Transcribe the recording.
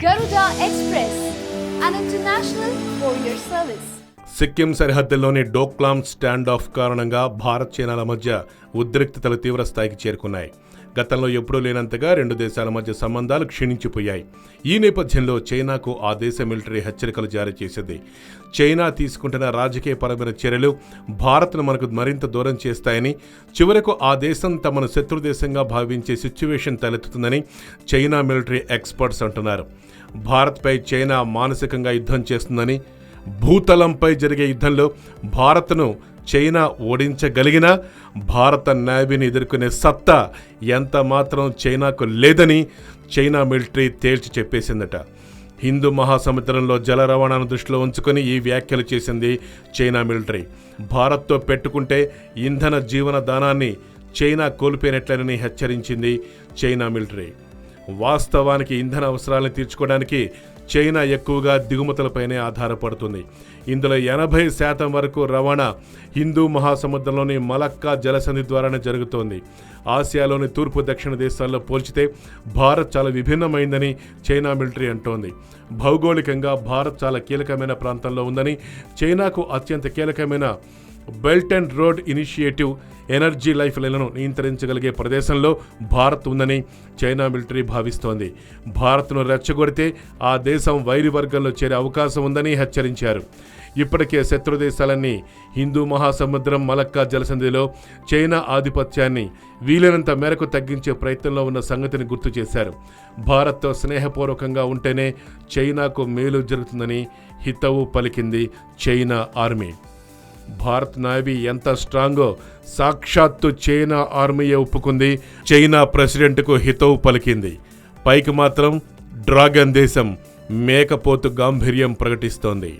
Garuda Express, an international courier service. Sikkim సరిహద్దుల్లోని Doklam stand off కారణంగా భారత్ చైనాల మధ్య ఉద్రిక్తతలు తీవ్ర స్థాయికి చేరుకున్నాయి. గతంలో ఎప్పుడూ లేనంతగా రెండు దేశాల మధ్య సంబంధాలు క్షీణించిపోయాయి. ఈ నేపథ్యంలో చైనాకు ఆ దేశ మిలిటరీ హెచ్చరికలు జారీ చేసింది. చైనా తీసుకుంటున్న రాజకీయపరమైన చర్యలు భారత్ను మనకు మరింత దూరం చేస్తాయని, చివరకు ఆ దేశం తమను శత్రుదేశంగా భావించే సిచ్యువేషన్ తలెత్తుతుందని చైనా మిలిటరీ ఎక్స్పర్ట్స్ అంటున్నారు. భారత్పై చైనా మానసికంగా యుద్ధం చేస్తుందని, భూతలంపై జరిగే యుద్ధంలో భారత్ను చైనా ఓడించగలిగినా భారత నేవీని ఎదుర్కొనే సత్తా ఎంత మాత్రం చైనాకు లేదని చైనా మిలిటరీ తేల్చి చెప్పేసిందట. హిందూ మహాసముద్రంలో జల రవాణాను దృష్టిలో ఉంచుకొని ఈ వ్యాఖ్యలు చేసింది చైనా మిలిటరీ. భారత్తో పెట్టుకుంటే ఇంధన జీవన దానాన్ని చైనా కోల్పోయినట్లేనని హెచ్చరించింది చైనా మిలిటరీ. వాస్తవానికి ఇంధన అవసరాలను తీర్చుకోవడానికి చైనా ఎక్కువగా దిగుమతులపైనే ఆధారపడుతుంది. ఇందులో 80% వరకు రవాణా హిందూ మహాసముద్రంలోని మలక్కా జలసంధి ద్వారానే జరుగుతోంది. ఆసియాలోని తూర్పు దక్షిణ దేశాల్లో పోల్చితే భారత్ చాలా విభిన్నమైందని చైనా మిలిటరీ అంటోంది. భౌగోళికంగా భారత్ చాలా కీలకమైన ప్రాంతంలో ఉందని, చైనాకు అత్యంత కీలకమైన belt and road initiative energy life లైన్లను నియంత్రించగలిగే ప్రదేశంలో భారత్ ఉందని చైనా మిలిటరీ భావిస్తోంది. భారత్ను రెచ్చగొడితే ఆ దేశం వైరి వర్గంలో చేరే అవకాశం ఉందని హెచ్చరించారు. ఇప్పటికే శత్రు దేశాలన్నీ హిందూ మహాసముద్రం మలక్కా జలసంధిలో చైనా ఆధిపత్యాన్ని వీలైనంత మేరకు తగ్గించే ప్రయత్నంలో ఉన్న సంగతిని గుర్తు చేశారు. భారత్తో స్నేహపూర్వకంగా ఉంటేనే చైనాకు మేలు జరుగుతుందని హితవు పలికింది చైనా ఆర్మీ. భారత్ నేవీ ఎంత స్ట్రాంగో సాక్షాత్తు చైనా ఆర్మీయే ఒప్పుకుంది. చైనా ప్రెసిడెంట్కు హితవు పలికింది. పైకి మాత్రం డ్రాగన్ దేశం మేకపోతు గాంభీర్యం ప్రకటిస్తోంది.